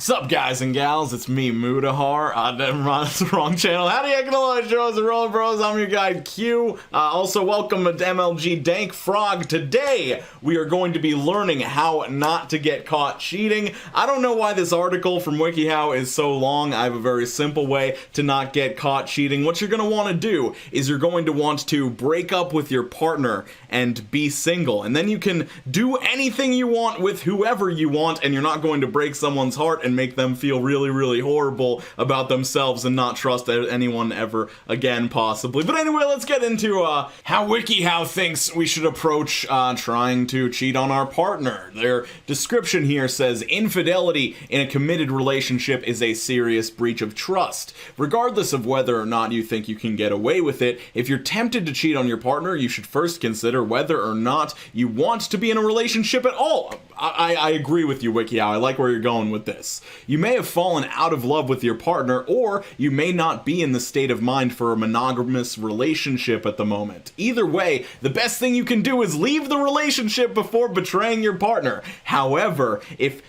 Sup guys and gals, it's me, Mudahar. Never mind, that's the wrong channel. Howdy, Wikihow Shows Us, Roll Bros, I'm your guy, Q. Also, welcome to MLG Dank Frog. Today, we are going to be learning how not to get caught cheating. I don't know why this article from Wikihow is so long. I have a very simple way to not get caught cheating. What you're going to want to do is you're going to want to break up with your partner and be single. And then you can do anything you want with whoever you want, and you're not going to break someone's heart and make them feel really, really horrible about themselves and not trust anyone ever again, possibly. But anyway, let's get into how Wikihow thinks we should approach trying to cheat on our partner. Their description here says, infidelity in a committed relationship is a serious breach of trust. Regardless of whether or not you think you can get away with it, if you're tempted to cheat on your partner, you should first consider whether or not you want to be in a relationship at all. I agree with you, Wikihow. I like where you're going with this. You may have fallen out of love with your partner, or you may not be in the state of mind for a monogamous relationship at the moment. Either way, the best thing you can do is leave the relationship before betraying your partner. However,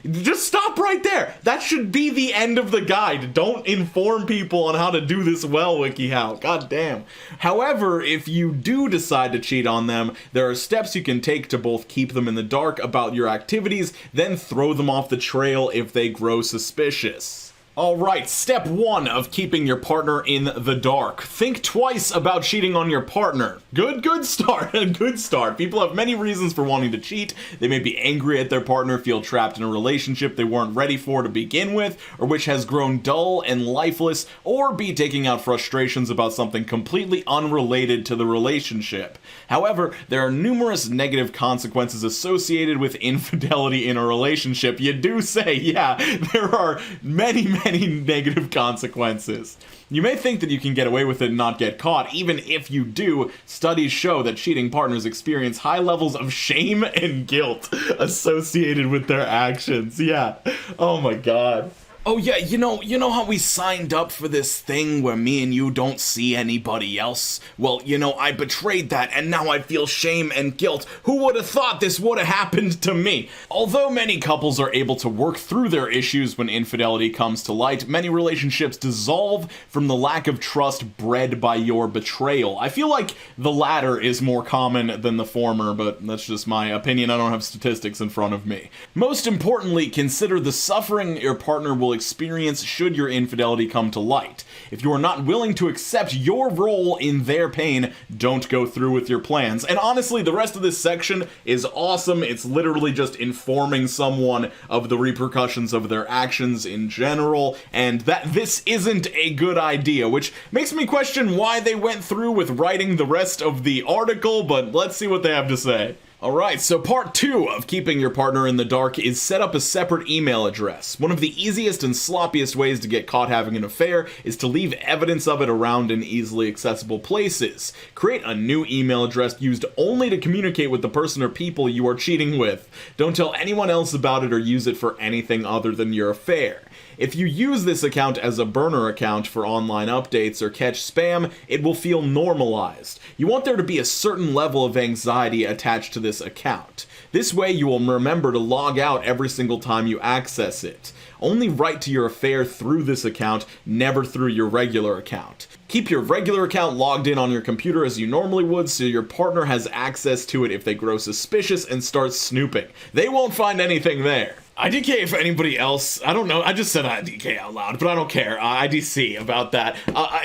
just stop right there. That should be the end of the guide. Don't inform people on how to do this well, Wikihow. God damn. However, if you do decide to cheat on them, there are steps you can take to both keep them in the dark about your activities, then throw them off the trail if they grow suspicious. Alright, step 1 of keeping your partner in the dark. Think twice about cheating on your partner. Good start. Good start. People have many reasons for wanting to cheat. They may be angry at their partner, feel trapped in a relationship they weren't ready for to begin with, or which has grown dull and lifeless, or be taking out frustrations about something completely unrelated to the relationship. However, there are numerous negative consequences associated with infidelity in a relationship. You do say, yeah, there are many negative consequences. You may think that you can get away with it and not get caught. Even if you do, studies show that cheating partners experience high levels of shame and guilt associated with their actions. Yeah. Oh my god. Oh yeah, you know how we signed up for this thing where me and you don't see anybody else? Well, I betrayed that, and now I feel shame and guilt. Who would have thought this would have happened to me? Although many couples are able to work through their issues when infidelity comes to light, many relationships dissolve from the lack of trust bred by your betrayal. I feel like the latter is more common than the former, but that's just my opinion. I don't have statistics in front of me. Most importantly, consider the suffering your partner will experience should your infidelity come to light. If you are not willing to accept your role in their pain, don't go through with your plans. And honestly, the rest of this section is awesome. It's literally just informing someone of the repercussions of their actions in general, and that this isn't a good idea, which makes me question why they went through with writing the rest of the article, but let's see what they have to say. Alright, so part 2 of keeping your partner in the dark is set up a separate email address. One of the easiest and sloppiest ways to get caught having an affair is to leave evidence of it around in easily accessible places. Create a new email address used only to communicate with the person or people you are cheating with. Don't tell anyone else about it or use it for anything other than your affair. If you use this account as a burner account for online updates or catch spam, it will feel normalized. You want there to be a certain level of anxiety attached to this account. This way you will remember to log out every single time you access it. Only write to your affair through this account, never through your regular account. Keep your regular account logged in on your computer as you normally would, so your partner has access to it if they grow suspicious and start snooping. They won't find anything there. IDK if anybody else, I don't know, I just said IDK out loud, but I don't care, IDC about that.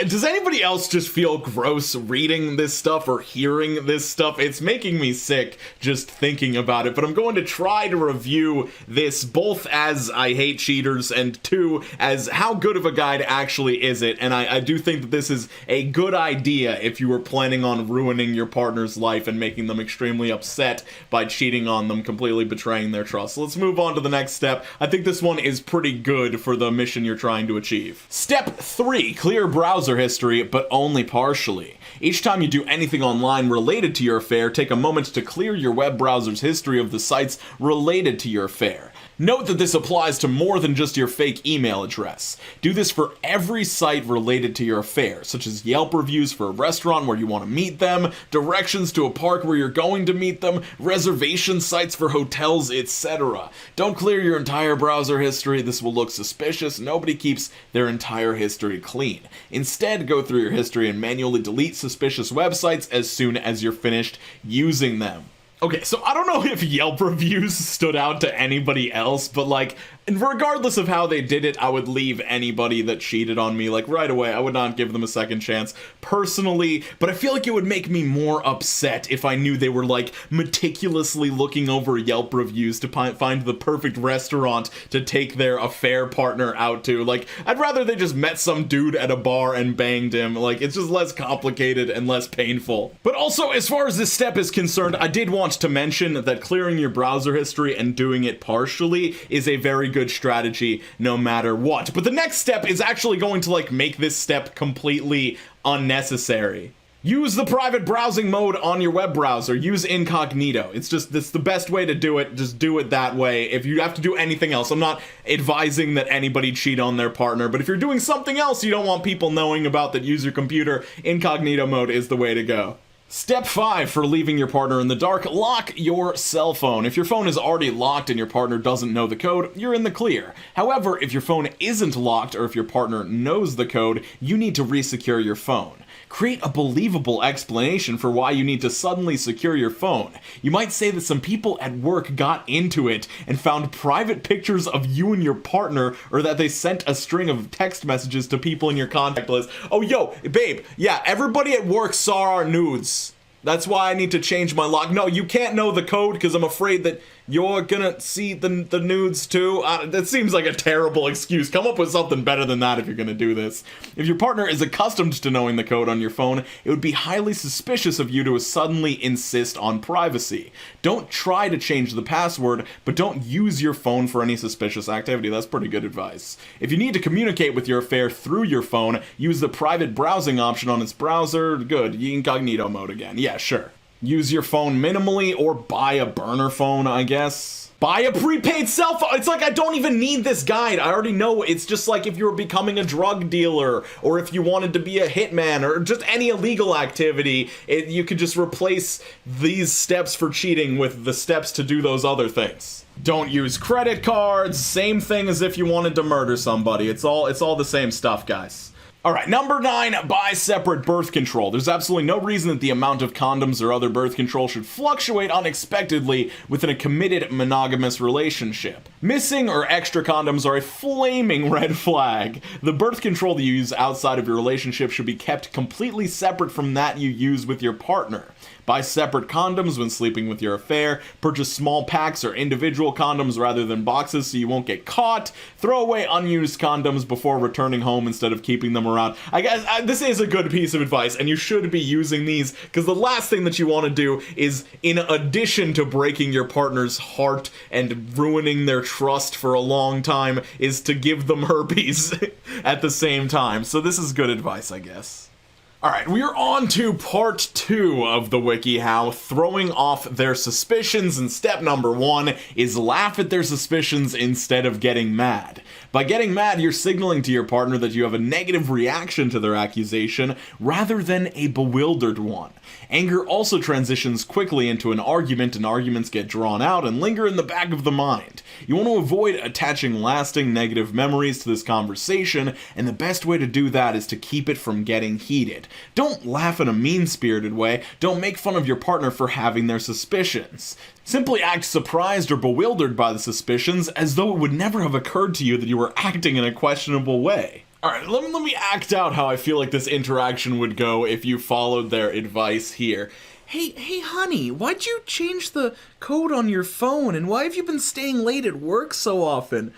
Does anybody else just feel gross reading this stuff or hearing this stuff? It's making me sick just thinking about it, but I'm going to try to review this both as I hate cheaters and 2, as how good of a guide actually is it, and I do think that this is a good idea if you were planning on ruining your partner's life and making them extremely upset by cheating on them, completely betraying their trust. So let's move on to the next step. I think this one is pretty good for the mission you're trying to achieve. Step 3, clear browser history, but only partially. Each time you do anything online related to your affair, take a moment to clear your web browser's history of the sites related to your affair. Note that this applies to more than just your fake email address. Do this for every site related to your affair, such as Yelp reviews for a restaurant where you want to meet them, directions to a park where you're going to meet them, reservation sites for hotels, etc. Don't clear your entire browser history. This will look suspicious. Nobody keeps their entire history clean. Instead, go through your history and manually delete suspicious websites as soon as you're finished using them. Okay, so I don't know if Yelp reviews stood out to anybody else, but like, and regardless of how they did it, I would leave anybody that cheated on me, like, right away. I would not give them a second chance, personally, but I feel like it would make me more upset if I knew they were, like, meticulously looking over Yelp reviews to find the perfect restaurant to take their affair partner out to. Like, I'd rather they just met some dude at a bar and banged him. Like, it's just less complicated and less painful. But also, as far as this step is concerned, I did want to mention that clearing your browser history and doing it partially is a very good strategy no matter what. But the next step is actually going to like make this step completely unnecessary. Use the private browsing mode on your web browser. Use incognito. It's the best way to do it. Just do it that way. If you have to do anything else, I'm not advising that anybody cheat on their partner, but if you're doing something else you don't want people knowing about that use your computer, incognito mode is the way to go. Step 5 for leaving your partner in the dark, lock your cell phone. If your phone is already locked and your partner doesn't know the code, you're in the clear. However, if your phone isn't locked or if your partner knows the code, you need to resecure your phone. Create a believable explanation for why you need to suddenly secure your phone. You might say that some people at work got into it and found private pictures of you and your partner, or that they sent a string of text messages to people in your contact list. Oh, yo, babe, yeah, everybody at work saw our nudes. That's why I need to change my lock. No, you can't know the code because I'm afraid that you're gonna see the nudes too. That seems like a terrible excuse. Come up with something better than that if you're gonna do this. If your partner is accustomed to knowing the code on your phone, it would be highly suspicious of you to suddenly insist on privacy. Don't try to change the password, but don't use your phone for any suspicious activity. That's pretty good advice. If you need to communicate with your affair through your phone, use the private browsing option on its browser. Good, incognito mode again. Yeah, sure. Use your phone minimally or buy a burner phone, I guess. Buy a prepaid cell phone. It's like I don't even need this guide. I already know. It's just like if you were becoming a drug dealer or if you wanted to be a hitman or just any illegal activity, you could just replace these steps for cheating with the steps to do those other things. Don't use credit cards. Same thing as if you wanted to murder somebody. It's all the same stuff, guys. Alright, number 9, buy separate birth control. There's absolutely no reason that the amount of condoms or other birth control should fluctuate unexpectedly within a committed monogamous relationship. Missing or extra condoms are a flaming red flag. The birth control that you use outside of your relationship should be kept completely separate from that you use with your partner. Buy separate condoms when sleeping with your affair. Purchase small packs or individual condoms rather than boxes so you won't get caught. Throw away unused condoms before returning home instead of keeping them around. I guess this is a good piece of advice, and you should be using these because the last thing that you want to do is, in addition to breaking your partner's heart and ruining their trust for a long time, is to give them herpes at the same time. So this is good advice, I guess. Alright, we are on to part 2 of the Wikihow, throwing off their suspicions, and step number 1 is laugh at their suspicions instead of getting mad. By getting mad, you're signaling to your partner that you have a negative reaction to their accusation rather than a bewildered one. Anger also transitions quickly into an argument, and arguments get drawn out and linger in the back of the mind. You want to avoid attaching lasting negative memories to this conversation, and the best way to do that is to keep it from getting heated. Don't laugh in a mean-spirited way. Don't make fun of your partner for having their suspicions. Simply act surprised or bewildered by the suspicions as though it would never have occurred to you that you were acting in a questionable way. Alright, let me act out how I feel like this interaction would go if you followed their advice here. Hey, honey, why'd you change the code on your phone, and why have you been staying late at work so often?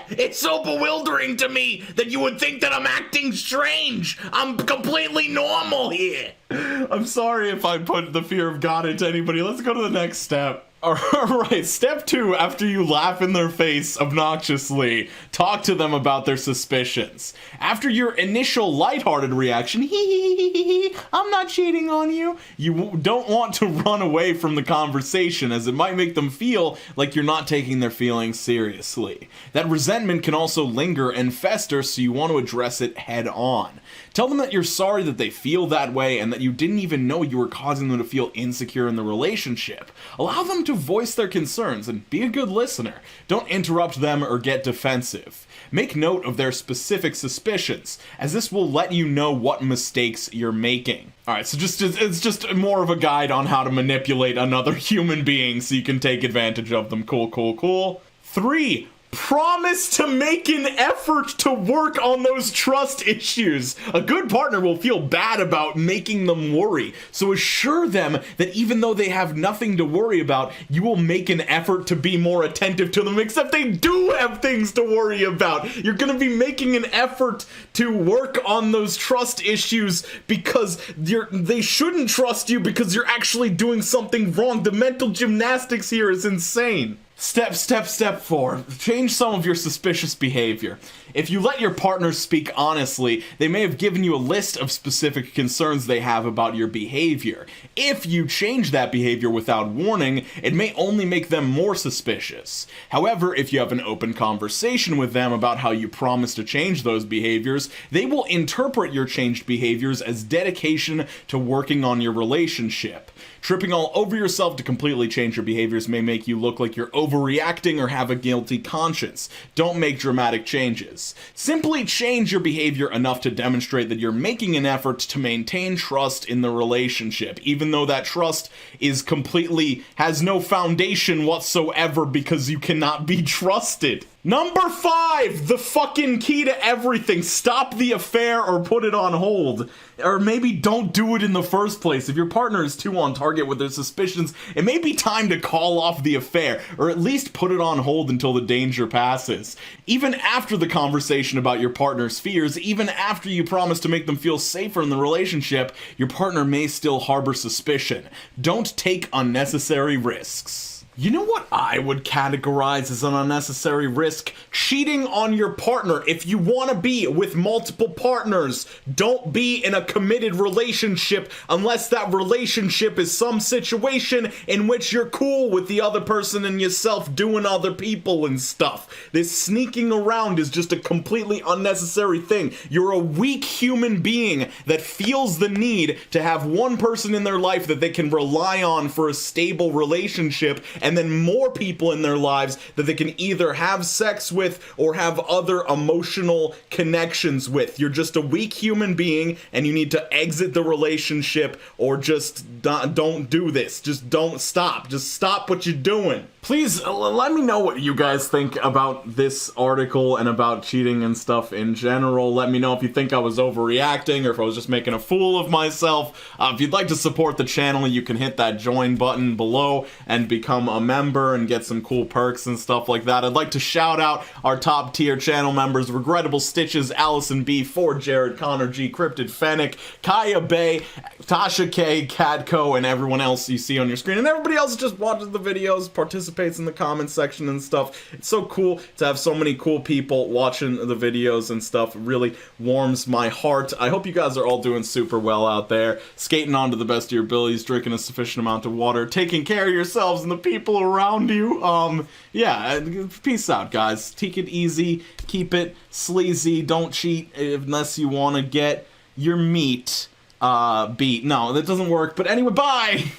It's so bewildering to me that you would think that I'm acting strange. I'm completely normal here. I'm sorry if I put the fear of God into anybody. Let's go to the next step. Alright, step 2, after you laugh in their face obnoxiously, talk to them about their suspicions. After your initial lighthearted reaction, hee, I'm not cheating on you, you don't want to run away from the conversation, as it might make them feel like you're not taking their feelings seriously. That resentment can also linger and fester, so you want to address it head on. Tell them that you're sorry that they feel that way and that you didn't even know you were causing them to feel insecure in the relationship. Allow them to voice their concerns and be a good listener. Don't interrupt them or get defensive. Make note of their specific suspicions, as this will let you know what mistakes you're making. Alright, so it's just more of a guide on how to manipulate another human being so you can take advantage of them. Cool. 3. Promise to make an effort to work on those trust issues. A good partner will feel bad about making them worry, so assure them that even though they have nothing to worry about, you will make an effort to be more attentive to them, except they do have things to worry about. You're gonna be making an effort to work on those trust issues because they shouldn't trust you because you're actually doing something wrong. The mental gymnastics here is insane. Step 4. Change some of your suspicious behavior. If you let your partner speak honestly, they may have given you a list of specific concerns they have about your behavior. If you change that behavior without warning, it may only make them more suspicious. However, if you have an open conversation with them about how you promise to change those behaviors, they will interpret your changed behaviors as dedication to working on your relationship. Tripping all over yourself to completely change your behaviors may make you look like you're overreacting or have a guilty conscience. Don't make dramatic changes. Simply change your behavior enough to demonstrate that you're making an effort to maintain trust in the relationship, even though that trust has no foundation whatsoever because you cannot be trusted. Number 5, the fucking key to everything. Stop the affair or put it on hold. Or maybe don't do it in the first place. If your partner is too on target with their suspicions, it may be time to call off the affair, or at least put it on hold until the danger passes. Even after the conversation about your partner's fears, even after you promise to make them feel safer in the relationship, your partner may still harbor suspicion. Don't take unnecessary risks. You know what I would categorize as an unnecessary risk? Cheating on your partner. If you want to be with multiple partners, don't be in a committed relationship unless that relationship is some situation in which you're cool with the other person and yourself doing other people and stuff. This sneaking around is just a completely unnecessary thing. You're a weak human being that feels the need to have one person in their life that they can rely on for a stable relationship, and then more people in their lives that they can either have sex with or have other emotional connections with. You're just a weak human being and you need to exit the relationship, or just don't do this. Just don't stop. Just stop what you're doing. Please let me know what you guys think about this article and about cheating and stuff in general. Let me know if you think I was overreacting or if I was just making a fool of myself. If you'd like to support the channel, you can hit that join button below and become a member and get some cool perks and stuff like that. I'd like to shout out our top tier channel members: Regrettable Stitches, Allison B, Ford Jared, Connor G, Cryptid Fennec, Kaya Bay, Tasha K, Cadco, and everyone else you see on your screen. And everybody else just watches the videos, participates in the comment section and stuff. It's so cool to have so many cool people watching the videos and stuff. It really warms my heart. I hope you guys are all doing super well out there, skating on to the best of your abilities, drinking a sufficient amount of water, taking care of yourselves and the people around you. Yeah, peace out, guys. Take it easy, keep it sleazy, don't cheat unless you want to get your meat beat. No, that doesn't work. But anyway, bye!